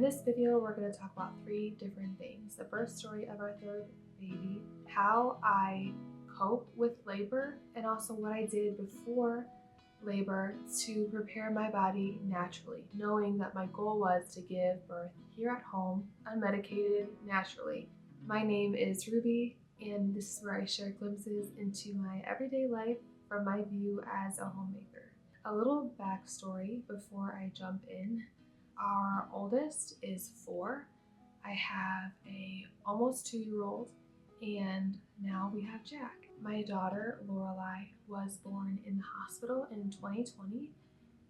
this video, we're going to talk about 3 different things: the birth story of our 3rd baby, how I cope with labor, and also what I did before labor to prepare my body naturally, knowing that my goal was to give birth here at home, unmedicated, naturally. My name is Ruby, and this is where I share glimpses into my everyday life from my view as a homemaker. A little backstory before I jump in. Our oldest is 4. I have a almost 2-year-old, and now we have Jack. My daughter Lorelai was born in the hospital in 2020,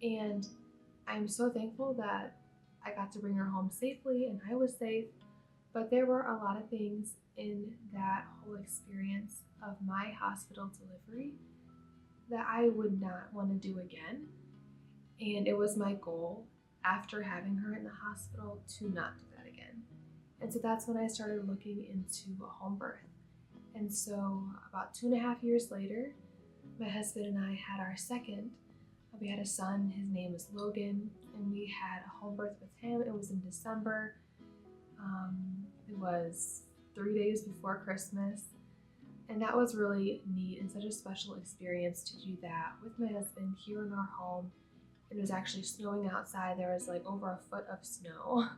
and I'm so thankful that I got to bring her home safely and I was safe. But there were a lot of things in that whole experience of my hospital delivery that I would not want to do again. And it was my goal after having her in the hospital to not do that again. And so that's when I started looking into a home birth. And so about 2.5 years later, my husband and I had our second. We had a son, his name was Logan, and we had a home birth with him. It was in December. It was 3 days before Christmas. And that was really neat and such a special experience to do that with my husband here in our home. It was actually snowing outside. There was like over a foot of snow.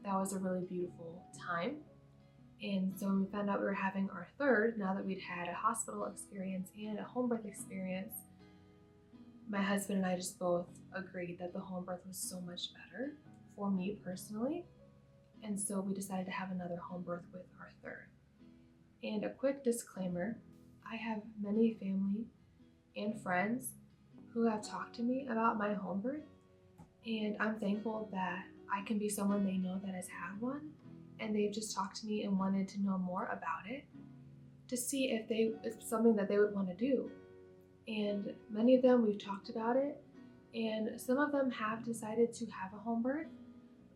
That was a really beautiful time. And so when we found out we were having our 3rd, now that we'd had a hospital experience and a home birth experience, my husband and I just both agreed that the home birth was so much better for me personally. And so we decided to have another home birth with our 3rd. And a quick disclaimer, I have many family and friends who have talked to me about my home birth, and I'm thankful that I can be someone they know that has had one, and they've just talked to me and wanted to know more about it to see if it's something that they would want to do. And many of them, we've talked about it, and some of them have decided to have a home birth,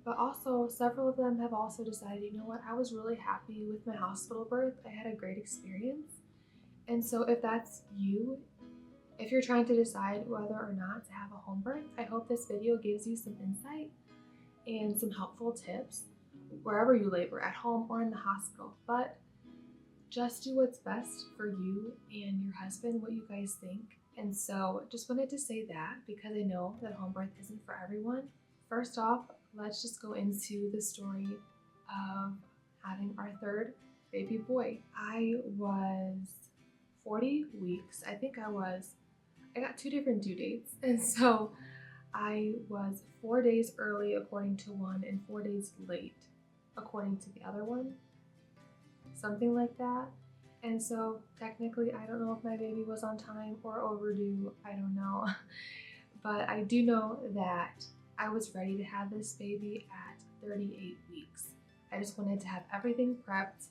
but also several of them have also decided, you know what, I was really happy with my hospital birth. I had a great experience. And so if that's you, if you're trying to decide whether or not to have a home birth, I hope this video gives you some insight and some helpful tips wherever you labor, at home or in the hospital. But just do what's best for you and your husband, what you guys think. And so just wanted to say that because I know that home birth isn't for everyone. First off, let's just go into the story of having our 3rd baby boy. I was 40 weeks. I got 2 different due dates. And so I was 4 days early according to one and 4 days late according to the other one. Something like that. And so technically, I don't know if my baby was on time or overdue. I don't know. But I do know that I was ready to have this baby at 38 weeks. I just wanted to have everything prepped,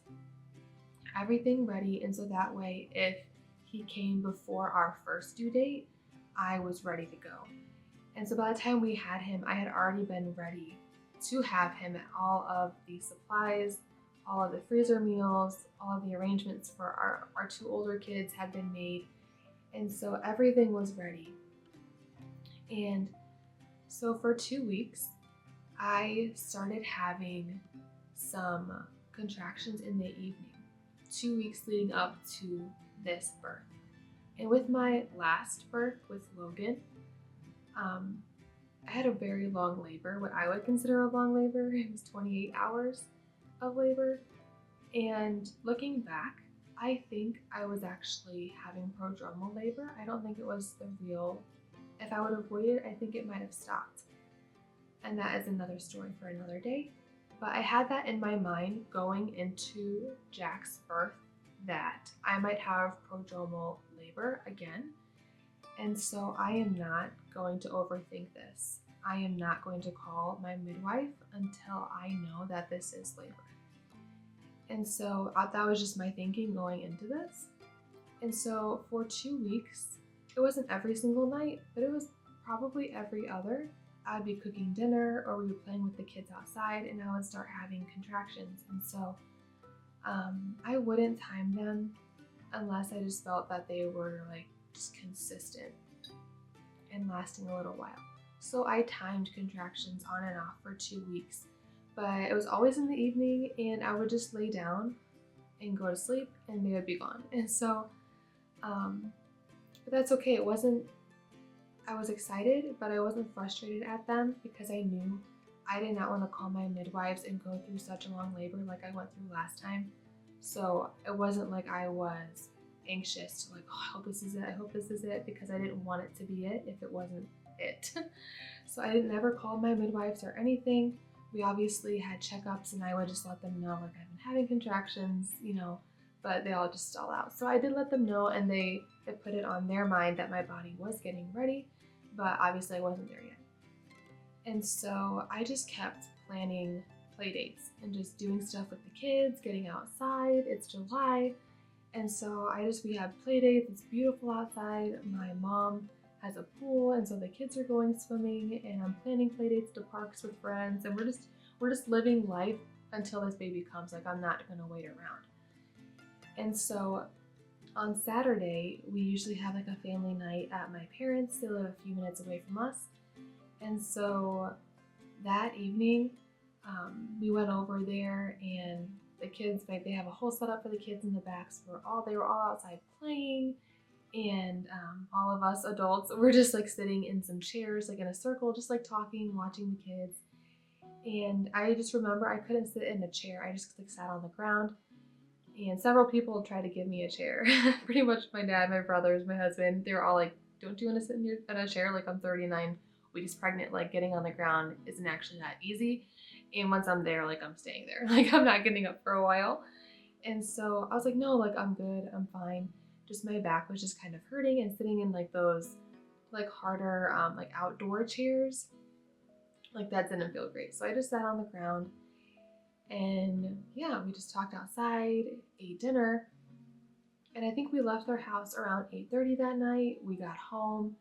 everything ready, and so that way if he came before our first due date, I was ready to go. And so by the time we had him, I had already been ready to have him. All of the supplies, all of the freezer meals, all of the arrangements for our 2 older kids had been made. And so everything was ready. And so for 2 weeks, I started having some contractions in the evening, 2 weeks leading up to this birth. And with my last birth with Logan, I had a very long labor, what I would consider a long labor. It was 28 hours of labor. And looking back, I think I was actually having prodromal labor. I don't think it was the real. If I would have waited, I think it might have stopped. And that is another story for another day. But I had that in my mind going into Jack's birth, that I might have prodromal labor again. And so I am not going to overthink this. I am not going to call my midwife until I know that this is labor. And so that was just my thinking going into this. And so for 2 weeks, it wasn't every single night, but it was probably every other. I'd be cooking dinner or we were playing with the kids outside and I would start having contractions. And so I wouldn't time them unless I just felt that they were like just consistent and lasting a little while. So I timed contractions on and off for 2 weeks, but it was always in the evening, and I would just lay down and go to sleep and they would be gone. And so, um, but that's okay. It wasn't, I was excited, but I wasn't frustrated at them because I knew I did not want to call my midwives and go through such a long labor like I went through last time. So it wasn't like I was anxious to like, oh, I hope this is it. I hope this is it, because I didn't want it to be it if it wasn't it. So I didn't never call my midwives or anything. We obviously had checkups and I would just let them know like I've been having contractions, but they all just stall out. So I did let them know, and they put it on their mind that my body was getting ready, but obviously I wasn't there yet. And so I just kept planning play dates and just doing stuff with the kids, getting outside. It's July. And so we have play dates. It's beautiful outside. My mom has a pool, and so the kids are going swimming, and I'm planning play dates to parks with friends, and we're just living life until this baby comes. Like, I'm not gonna wait around. And so on Saturday, we usually have like a family night at my parents'. They live a few minutes away from us. And so that evening, we went over there, and the kids, like, they have a whole setup for the kids in the back. So they were all outside playing, and all of us adults were just like sitting in some chairs, like in a circle, just like talking, watching the kids. And I just remember I couldn't sit in a chair. I just like sat on the ground, and several people tried to give me a chair. Pretty much my dad, my brothers, my husband, they were all like, don't you want to sit in a chair? Like, I'm 39 weeks pregnant. Like, getting on the ground isn't actually that easy. And once I'm there, like, I'm staying there. Like, I'm not getting up for a while. And so I was like, no, like, I'm good. I'm fine. Just my back was just kind of hurting, and sitting in like those like harder like outdoor chairs, like, that didn't feel great. So I just sat on the ground, and yeah, we just talked outside, ate dinner, and I think we left our house around 8:30 that night. We got home,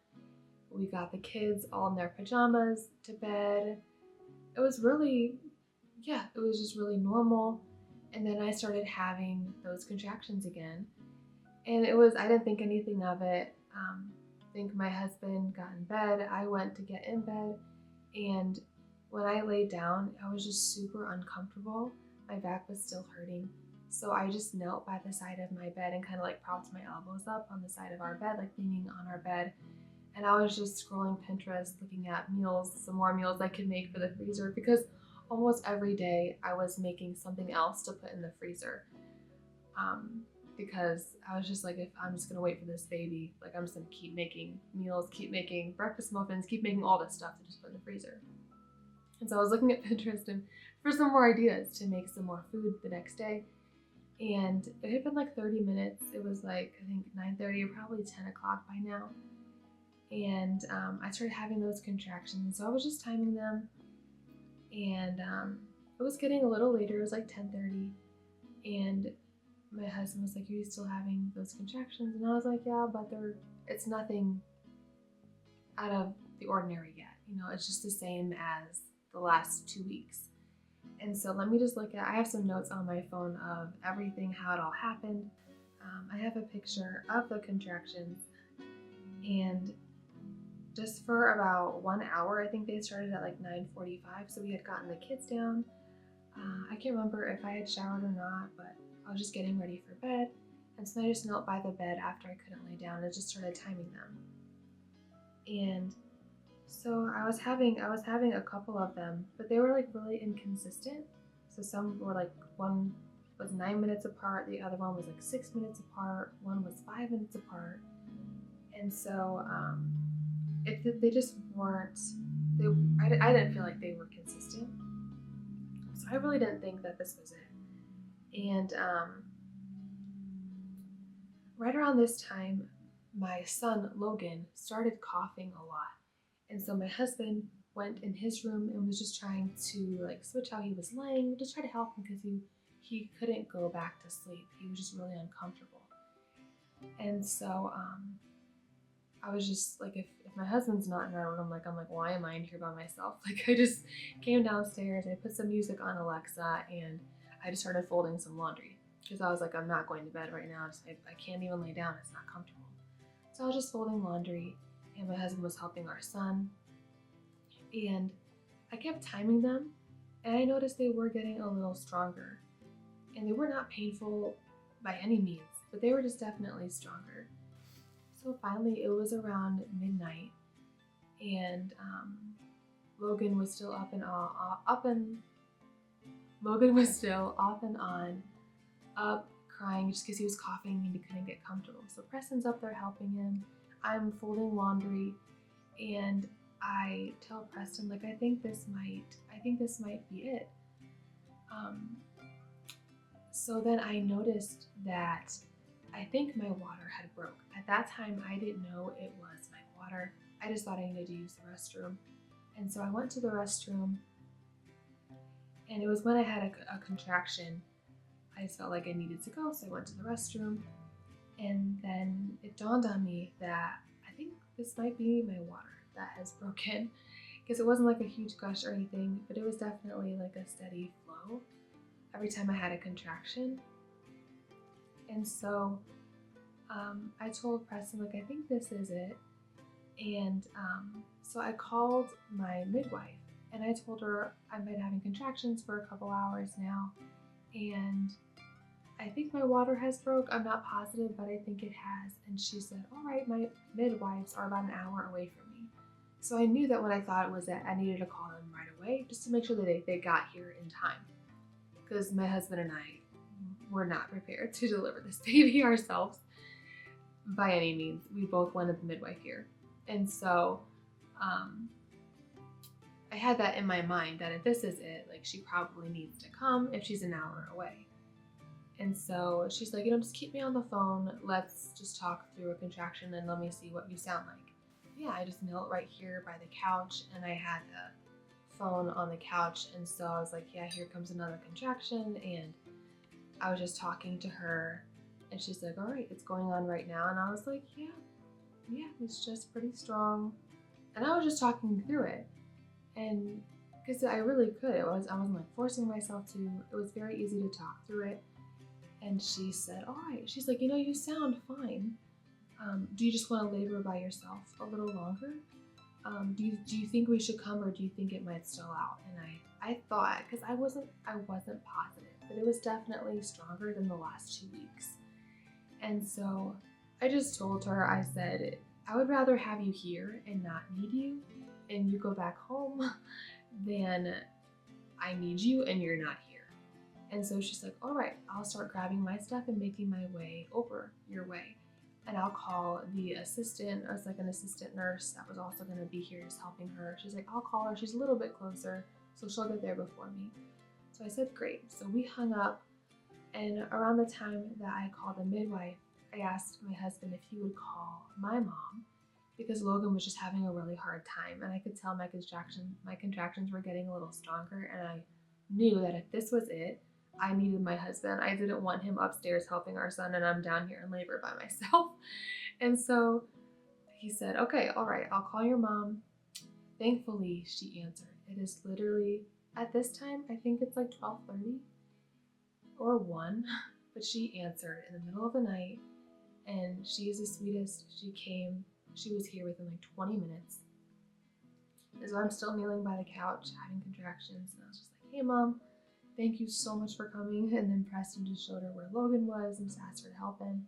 we got the kids all in their pajamas to bed. It was really, yeah, it was just really normal. And then I started having those contractions again. And I didn't think anything of it. I think my husband got in bed. I went to get in bed. And when I laid down, I was just super uncomfortable. My back was still hurting. So I just knelt by the side of my bed and kind of like propped my elbows up on the side of our bed, like leaning on our bed. And I was just scrolling Pinterest, looking at meals, some more meals I could make for the freezer, because almost every day I was making something else to put in the freezer. Because I was just like, if I'm just gonna wait for this baby, like, I'm just gonna keep making meals, keep making breakfast muffins, keep making all this stuff to just put in the freezer. And so I was looking at Pinterest and for some more ideas to make some more food the next day. And it had been like 30 minutes. It was like, I think 9:30 or probably 10 o'clock by now. And I started having those contractions. So I was just timing them. And it was getting a little later. It was like 10:30. And my husband was like, are you still having those contractions? And I was like, yeah, but it's nothing out of the ordinary yet. It's just the same as the last 2 weeks. And so let me just I have some notes on my phone of everything, how it all happened. I have a picture of the contractions, and just for about 1 hour, I think they started at like 9:45. So we had gotten the kids down. I can't remember if I had showered or not, but I was just getting ready for bed. And so I just knelt by the bed after I couldn't lay down and just started timing them. And so I was having a couple of them, but they were like really inconsistent. So some were like, one was 9 minutes apart, the other one was like 6 minutes apart, one was 5 minutes apart. And so they just weren't, I didn't feel like they were consistent. So I really didn't think that this was it. And right around this time, my son Logan started coughing a lot. And so my husband went in his room and was just trying to like switch how he was laying, just try to help him, because he couldn't go back to sleep. He was just really uncomfortable. And so I was just like, if my husband's not in our room, I'm like, why am I in here by myself? Like, I just came downstairs, I put some music on Alexa, and I just started folding some laundry, because I was like, I'm not going to bed right now. I can't even lay down. It's not comfortable. So I was just folding laundry, and my husband was helping our son. And I kept timing them, and I noticed they were getting a little stronger. And they were not painful by any means, but they were just definitely stronger. So finally, it was around midnight, and Logan was still Logan was still off and on, up crying just because he was coughing and he couldn't get comfortable. So Preston's up there helping him. I'm folding laundry, and I tell Preston, like, I think this might be it. So then I noticed that I think my water had broke. At that time, I didn't know it was my water. I just thought I needed to use the restroom. And so I went to the restroom, and it was when I had a contraction. I just felt like I needed to go, so I went to the restroom. And then it dawned on me that I think this might be my water that has broken, because it wasn't like a huge gush or anything, but it was definitely like a steady flow every time I had a contraction. And so I told Preston, like, I think this is it. And so I called my midwife, and I told her I've been having contractions for a couple hours now, and I think my water has broke. I'm not positive, but I think it has. And she said, all right, my midwives are about an hour away from me. So I knew that when I thought it was it, I needed to call them right away just to make sure that they got here in time. Because my husband and I were not prepared to deliver this baby ourselves by any means. We both wanted the midwife here. And so I had that in my mind that if this is it, like, she probably needs to come if she's an hour away. And so she's like, just keep me on the phone. Let's just talk through a contraction and let me see what you sound like. Yeah, I just knelt right here by the couch, and I had the phone on the couch. And so I was like, yeah, here comes another contraction. And I was just talking to her, and she's like, all right, it's going on right now. And I was like, yeah, it's just pretty strong. And I was just talking through it. And because I really could. I wasn't like forcing myself to. It was very easy to talk through it. And she said, all right. She's like, you sound fine. Do you just want to labor by yourself a little longer? Do you think we should come, or do you think it might stall out? And I thought, because I wasn't positive, but it was definitely stronger than the last 2 weeks. And so I just told her, I said, I would rather have you here and not need you, and you go back home, than I need you and you're not here. And so she's like, all right, I'll start grabbing my stuff and making my way over your way. And I'll call the assistant. It was like an assistant nurse that was also going to be here just helping her. She's like, I'll call her. She's a little bit closer, so she'll get there before me. So I said, great. So we hung up, and around the time that I called the midwife, I asked my husband if he would call my mom, because Logan was just having a really hard time, and I could tell my contractions were getting a little stronger, and I knew that if this was it, I needed my husband. I didn't want him upstairs helping our son, and I'm down here in labor by myself. And so he said, okay, all right, I'll call your mom. Thankfully, she answered. It is literally, at this time, I think it's like 12:30 or 1, but she answered in the middle of the night, and she is the sweetest. She came. She was here within like 20 minutes. And so I'm still kneeling by the couch, having contractions, and I was just like, hey, Mom, thank you so much for coming. And then Preston just showed her where Logan was and just asked her to help him.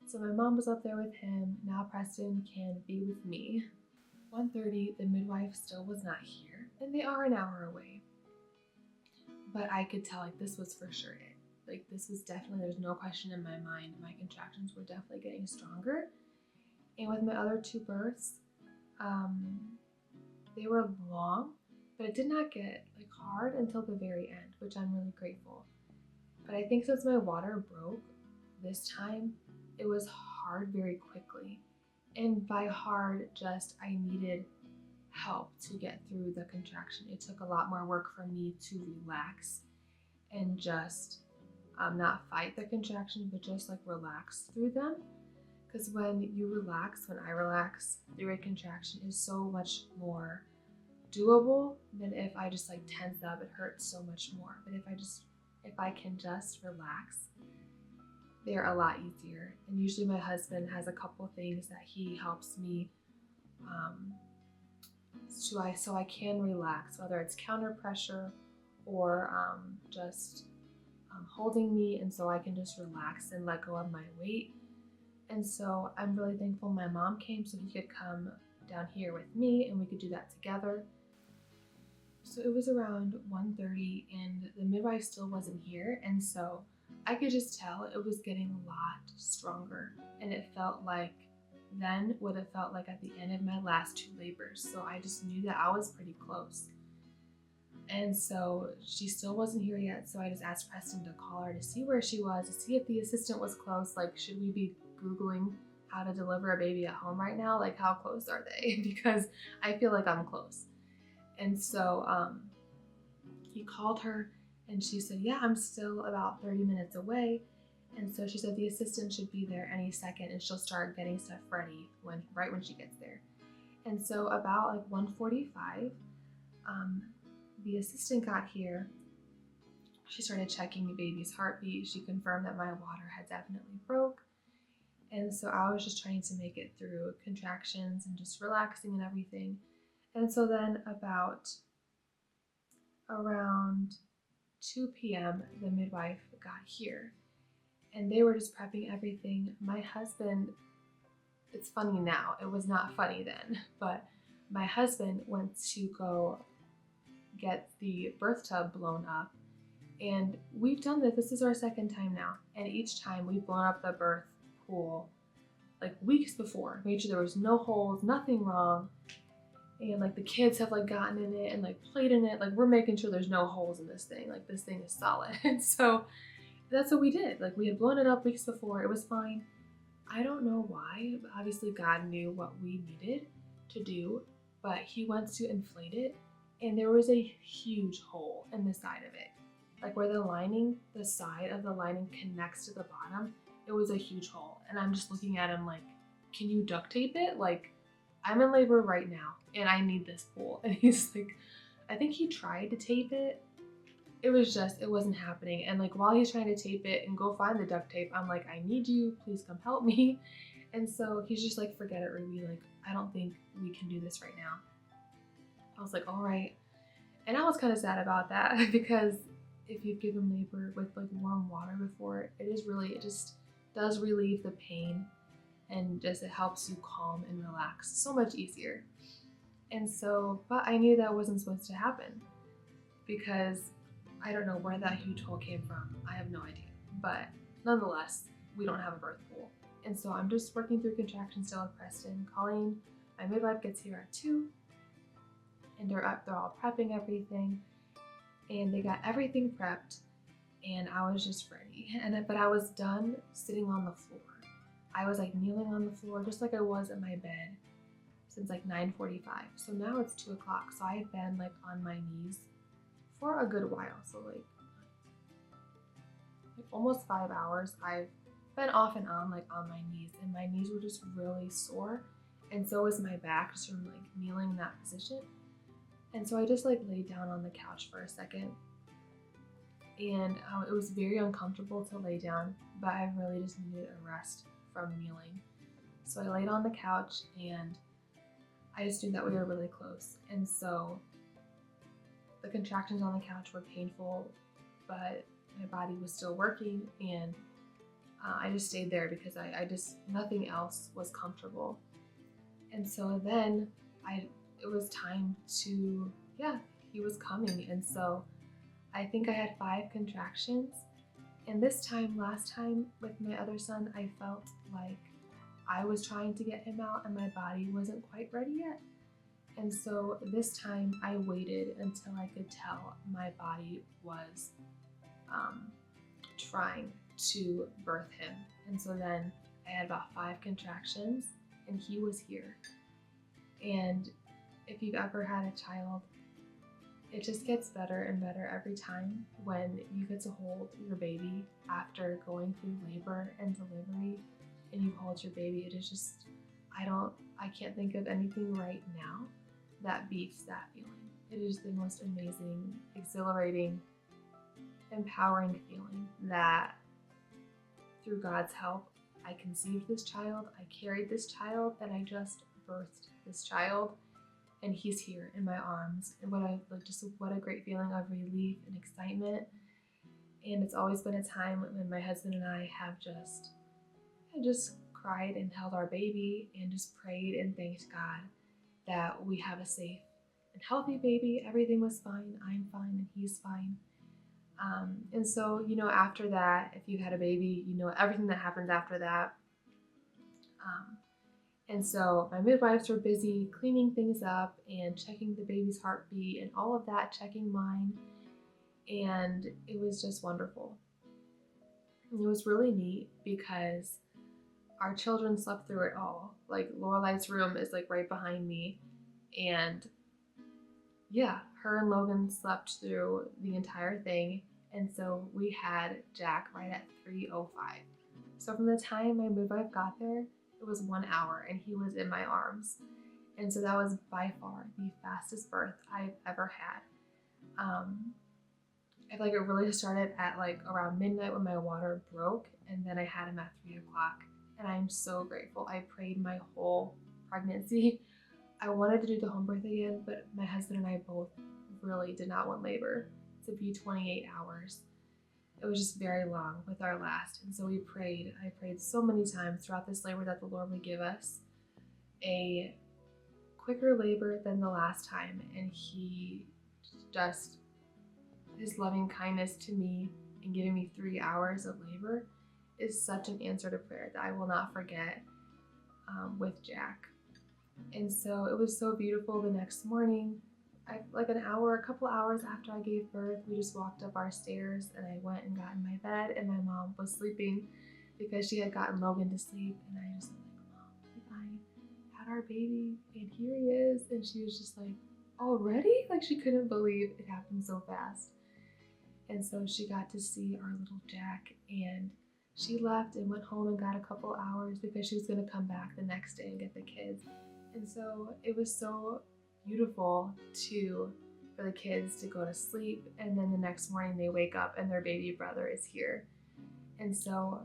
So my mom was up there with him. Now Preston can be with me. 1:30, the midwife still was not here, and they are an hour away. But I could tell, like, this was for sure it. Like, this was definitely, there's no question in my mind. My contractions were definitely getting stronger. And with my other 2 births, they were long, but it did not get like hard until the very end, which I'm really grateful. But I think since my water broke this time, it was hard very quickly. And by hard, just I needed help to get through the contraction. It took a lot more work for me to relax and just not fight the contraction, but just like relax through them. Because when I relax through a contraction, is so much more doable than if I just like tense up. It hurts so much more. But if I can just relax, they're a lot easier. And usually my husband has a couple things that he helps me so I can relax, whether it's counter pressure or just holding me, and so I can just relax and let go of my weight. And so I'm really thankful my mom came so he could come down here with me and we could do that together. So it was around 1:30 and the midwife still wasn't here, and so I could just tell it was getting a lot stronger, and it felt like then what it felt like at the end of my last 2 labors. So I just knew that I was pretty close. And so she still wasn't here yet, so I just asked Preston to call her to see where she was, to see if the assistant was close. Like, should we be Googling how to deliver a baby at home right now? Like, how close are they? Because I feel like I'm close. And so he called her and she said, yeah, I'm still about 30 minutes away. And so she said the assistant should be there any second and she'll start getting stuff ready right when she gets there. And so about like 1:45, the assistant got here. She started checking the baby's heartbeat. She confirmed that my water had definitely broke. And so I was just trying to make it through contractions and just relaxing and everything. And so then about around 2 p.m., the midwife got here and they were just prepping everything. My husband, it's funny now, it was not funny then, but my husband went to go get the birth tub blown up. And we've done this. This is our second time now. And each time we've blown up the birth pool like weeks before, made sure there was no holes, nothing wrong. And like the kids have like gotten in it and like played in it. Like we're making sure there's no holes in this thing. Like this thing is solid. And so that's what we did. Like we had blown it up weeks before. It was fine. I don't know why. Obviously God knew what we needed to do, but he went to inflate it and there was a huge hole in the side of it. Like where the side of the lining connects to the bottom, it was a huge hole. And I'm just looking at him like, can you duct tape it? Like, I'm in labor right now and I need this pool. And he's like, I think he tried to tape it. It wasn't happening. And like while he's trying to tape it and go find the duct tape, I'm like, I need you, please come help me. And so he's just like, forget it, Ruby. Like, I don't think we can do this right now. I was like, all right. And I was kind of sad about that because if you've given labor with like warm water before, it just does relieve the pain and just it helps you calm and relax so much easier. And so, but I knew that wasn't supposed to happen because I don't know where that huge hole came from. I have no idea. But nonetheless, we don't have a birth pool. And so I'm just working through contractions still with Preston. Colleen, my midwife, gets here at 2. And they're all prepping everything. And they got everything prepped. And I was just ready. But I was done sitting on the floor. I was like kneeling on the floor just like I was in my bed since like 9:45. So now it's 2 o'clock. So I have been like on my knees for a good while. So like almost 5 hours. I've been off and on like on my knees and my knees were just really sore. And so was my back just from like kneeling in that position. And so I just like laid down on the couch for a second. And it was very uncomfortable to lay down, but I really just needed a rest from kneeling. So I laid on the couch and I just knew that we were really close. And so the contractions on the couch were painful, but my body was still working and I just stayed there because nothing else was comfortable. And so then it was time to, he was coming. And so I think I had 5 contractions. And last time with my other son, I felt like I was trying to get him out and my body wasn't quite ready yet. And so this time I waited until I could tell my body was trying to birth him. And so then I had about 5 contractions and he was here. And if you've ever had a child, it just gets better and better every time when you get to hold your baby after going through labor and delivery and you hold your baby. It is just, I can't think of anything right now that beats that feeling. It is the most amazing, exhilarating, empowering feeling that through God's help, I conceived this child, I carried this child, and I just birthed this child. and he's here in my arms. And what a great feeling of relief and excitement. And it's always been a time when my husband and I have just cried and held our baby and just prayed and thanked God that we have a safe and healthy baby. Everything was fine. I'm fine and he's fine. And so, after that, if you had a baby, everything that happens after that. And so my midwives were busy cleaning things up and checking the baby's heartbeat and all of that, checking mine. And it was just wonderful. And it was really neat because our children slept through it all. Like Lorelei's room is like right behind me. And yeah, her and Logan slept through the entire thing. And so we had Jack right at 3:05. So from the time my midwife got there, it was 1 hour and he was in my arms. And so that was by far the fastest birth I've ever had. I feel like it really started at like around midnight when my water broke, and then I had him at 3 o'clock. And I'm so grateful. I prayed my whole pregnancy. I wanted to do the home birth again, but my husband and I both really did not want labor to be 28 hours. It was just very long with our last. And so we prayed. I prayed so many times throughout this labor that the Lord would give us a quicker labor than the last time. And he just, his loving kindness to me and giving me 3 hours of labor is such an answer to prayer that I will not forget with Jack. And so it was so beautiful the next morning. A couple hours after I gave birth, we just walked up our stairs and I went and got in my bed, and my mom was sleeping because she had gotten Logan to sleep. And I just like, Mom, I had our baby and here he is. And she was just like, already? Like she couldn't believe it happened so fast. And so she got to see our little Jack, and she left and went home and got a couple hours because she was going to come back the next day and get the kids. And so it was so beautiful for the kids to go to sleep, and then the next morning they wake up and their baby brother is here. And so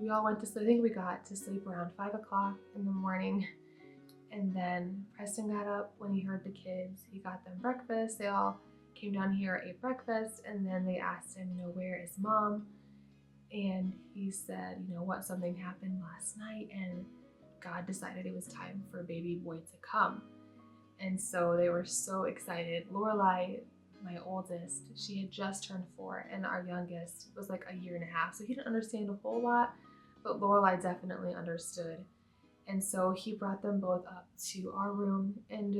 we all went to sleep. I think we got to sleep around 5 o'clock in the morning. And then Preston got up when he heard the kids. He got them breakfast. They all came down here, ate breakfast, and then they asked him, where is Mom? And he said, something happened last night and God decided it was time for baby boy to come. And so they were so excited. Lorelei, my oldest, she had just turned 4, and our youngest was like a year and a half. So he didn't understand a whole lot, but Lorelei definitely understood. And so he brought them both up to our room, and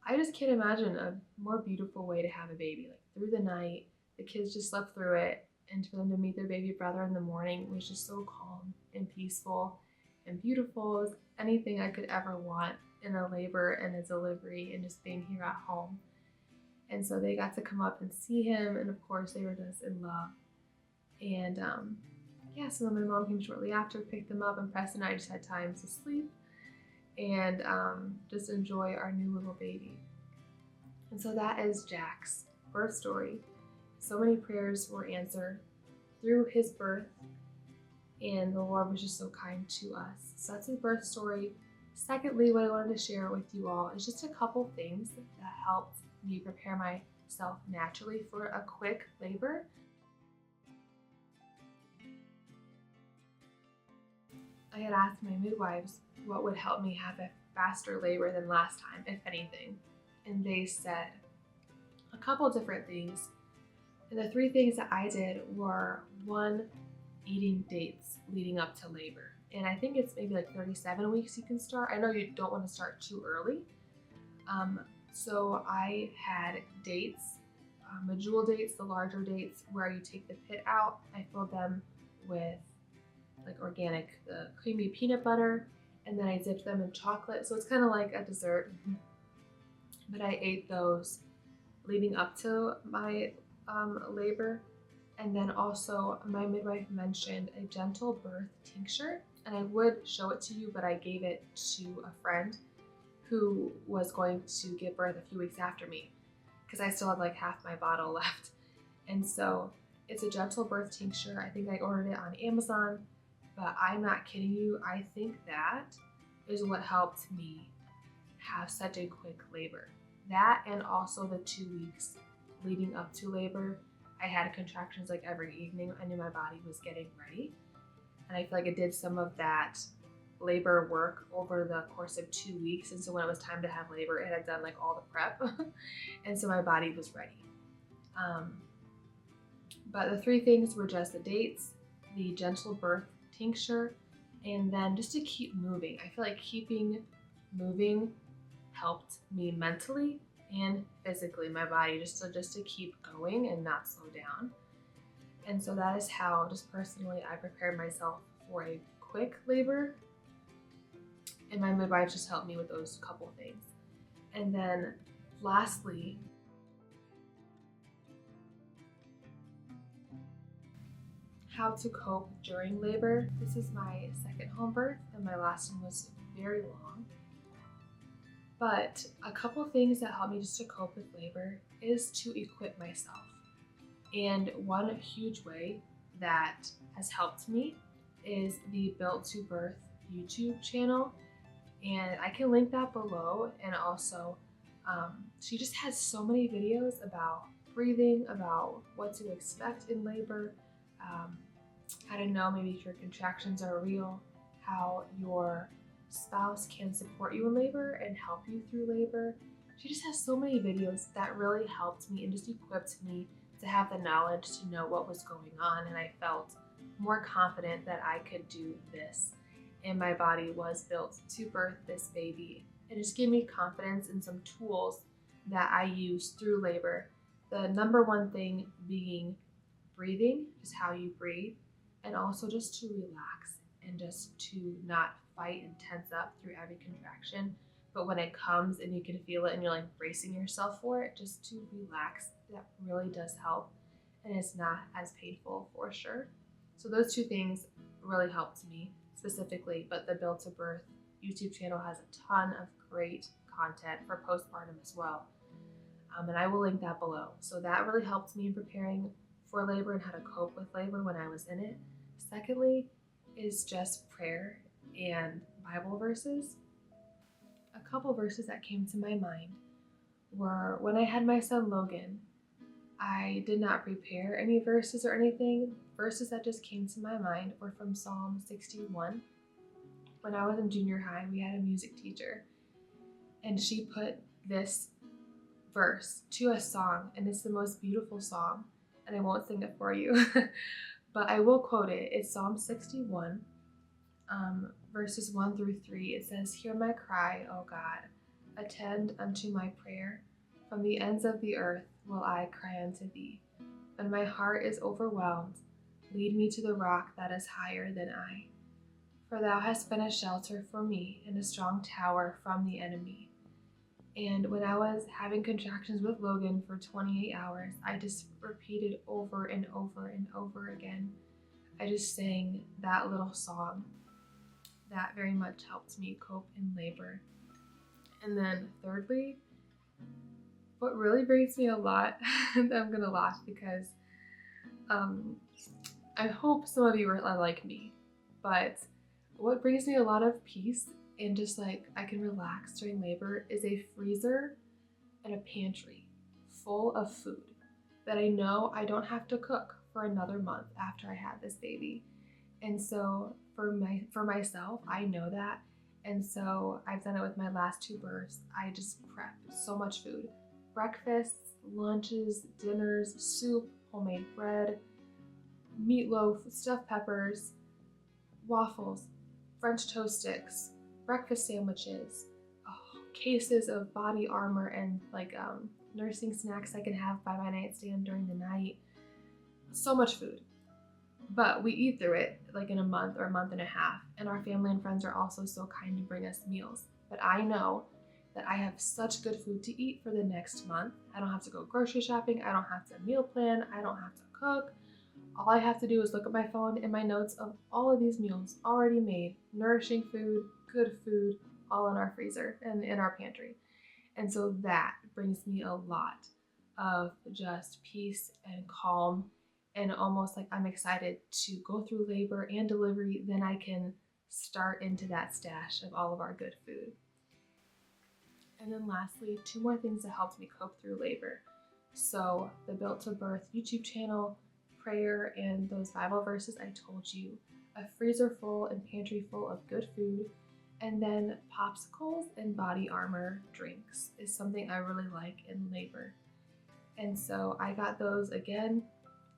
I just can't imagine a more beautiful way to have a baby. Like through the night, the kids just slept through it, and for them to meet their baby brother in the morning was just so calm and peaceful and beautiful. It was anything I could ever want in a labor and a delivery and just being here at home. And so they got to come up and see him, and of course they were just in love. And so then my mom came shortly after, picked them up, and Preston and I just had time to sleep and just enjoy our new little baby. And so that is Jack's birth story. So many prayers were answered through his birth, and the Lord was just so kind to us. So that's his birth story. Secondly, what I wanted to share with you all is just a couple things that helped me prepare myself naturally for a quick labor. I had asked my midwives what would help me have a faster labor than last time, if anything. And they said a couple different things. And the 3 things that I did were, 1, eating dates leading up to labor. And I think it's maybe like 37 weeks you can start. I know you don't want to start too early. So I had dates, medjool dates, the larger dates where you take the pit out. I filled them with like organic, creamy peanut butter, and then I dipped them in chocolate. So it's kind of like a dessert. But I ate those leading up to my labor. And then also my midwife mentioned a gentle birth tincture, and I would show it to you, but I gave it to a friend who was going to give birth a few weeks after me because I still had like half my bottle left. And so it's a gentle birth tincture. I think I ordered it on Amazon, but I'm not kidding you. I think that is what helped me have such a quick labor. That, and also the 2 weeks leading up to labor, I had contractions like every evening. I knew my body was getting ready. And I feel like it did some of that labor work over the course of 2 weeks. And so when it was time to have labor, it had done like all the prep. And so my body was ready. But the 3 things were just the dates, the gentle birth tincture, and then just to keep moving. I feel like keeping moving helped me mentally and physically, my body, just to keep going and not slow down. And so that is how, just personally, I prepared myself for a quick labor. And my midwife just helped me with those couple things. And then lastly, how to cope during labor. This is my second home birth, and my last one was very long. But a couple things that help me just to cope with labor is to equip myself. And one huge way that has helped me is the Built to Birth YouTube channel. And I can link that below. And also, she just has so many videos about breathing, about what to expect in labor, how to know maybe if your contractions are real, how your spouse can support you in labor and help you through labor. She just has so many videos that really helped me and just equipped me to have the knowledge to know what was going on, and I felt more confident that I could do this. And my body was built to birth this baby. It just gave me confidence and some tools that I use through labor. The number one thing being breathing, just how you breathe, and also just to relax and just to not fight and tense up through every contraction. But when it comes and you can feel it and you're like bracing yourself for it, just to relax, that really does help. And it's not as painful for sure. So those 2 things really helped me specifically, but the Built to Birth YouTube channel has a ton of great content for postpartum as well. And I will link that below. So that really helped me in preparing for labor and how to cope with labor when I was in it. Secondly is just prayer and Bible verses. A couple verses that came to my mind were when I had my son Logan. I did not prepare any verses or anything. Verses that just came to my mind were from Psalm 61. When I was in junior high, we had a music teacher, and she put this verse to a song, and it's the most beautiful song, and I won't sing it for you, but I will quote it. It's Psalm 61, verses 1 through 3. It says, "Hear my cry, O God, attend unto my prayer. From the ends of the earth will I cry unto thee. When my heart is overwhelmed, lead me to the rock that is higher than I. For thou hast been a shelter for me and a strong tower from the enemy." And when I was having contractions with Logan for 28 hours, I just repeated over and over and over again. I just sang that little song. That very much helped me cope in labor. And then thirdly, what really brings me a lot, and I'm gonna laugh because I hope some of you are like me, but what brings me a lot of peace and just like I can relax during labor is a freezer and a pantry full of food that I know I don't have to cook for another month after I had this baby. And so for myself, I know that. And so I've done it with my last 2 births. I just prepped so much food. Breakfasts, lunches, dinners, soup, homemade bread, meatloaf, stuffed peppers, waffles, French toast sticks, breakfast sandwiches, cases of body armor and nursing snacks I can have by my nightstand during the night. So much food. But we eat through it like in a month or a month and a half, and our family and friends are also so kind to bring us meals. But I know that I have such good food to eat for the next month. I don't have to go grocery shopping. I don't have to meal plan. I don't have to cook. All I have to do is look at my phone and my notes of all of these meals already made, nourishing food, good food, all in our freezer and in our pantry. And so that brings me a lot of just peace and calm, and almost like I'm excited to go through labor and delivery, then I can start into that stash of all of our good food. And then lastly, 2 more things that helped me cope through labor. So the Built to Birth YouTube channel, prayer, and those Bible verses I told you, a freezer full and pantry full of good food, and then popsicles and body armor drinks is something I really like in labor. And so I got those again,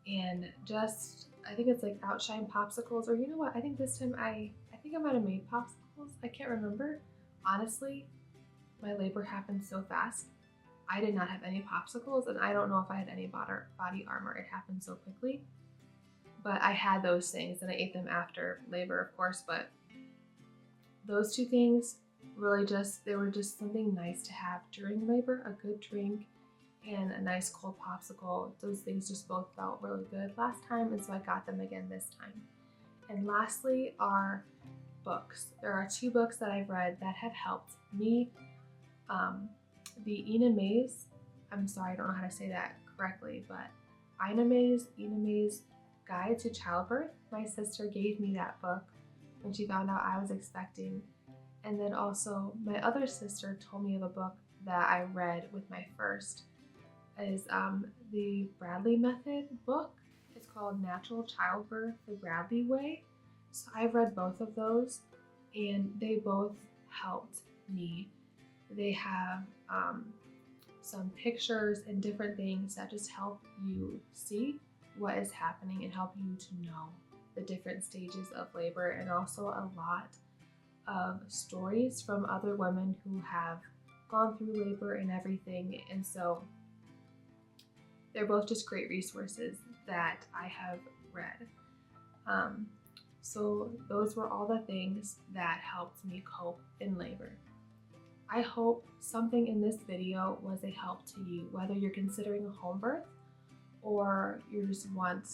and just, I think it's like Outshine popsicles, or you know what, I think this time I think I might have made popsicles. I can't remember. Honestly, my labor happened so fast. I did not have any popsicles, and I don't know if I had any body armor. It happened so quickly. But I had those things, and I ate them after labor, of course. But those 2 things really they were just something nice to have during labor, a good drink and a nice cold popsicle. Those things just both felt really good last time, and so I got them again this time. And lastly are books. There are 2 books that I've read that have helped me. The Ina May's, I'm sorry, I don't know how to say that correctly, but Ina May's Guide to Childbirth. My sister gave me that book when she found out I was expecting. And then also my other sister told me of a book that I read with my first, is the Bradley Method book. It's called Natural Childbirth, the Bradley Way. So I've read both of those, and they both helped me. They have some pictures and different things that just help you see what is happening and help you to know the different stages of labor, and also a lot of stories from other women who have gone through labor and everything. And so they're both just great resources that I have read. So those were all the things that helped me cope in labor. I hope something in this video was a help to you, whether you're considering a home birth or you just want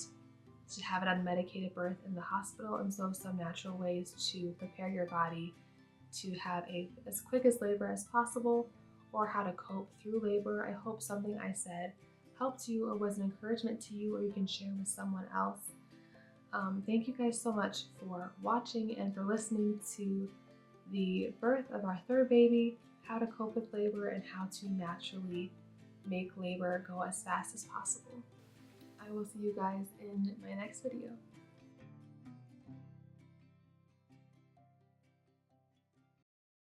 to have an unmedicated birth in the hospital, and so some natural ways to prepare your body to have as quick as labor as possible, or how to cope through labor. I hope something I said helped you or was an encouragement to you, or you can share with someone else. Thank you guys so much for watching and for listening to the birth of our 3rd baby, how to cope with labor, and how to naturally make labor go as fast as possible. I will see you guys in my next video.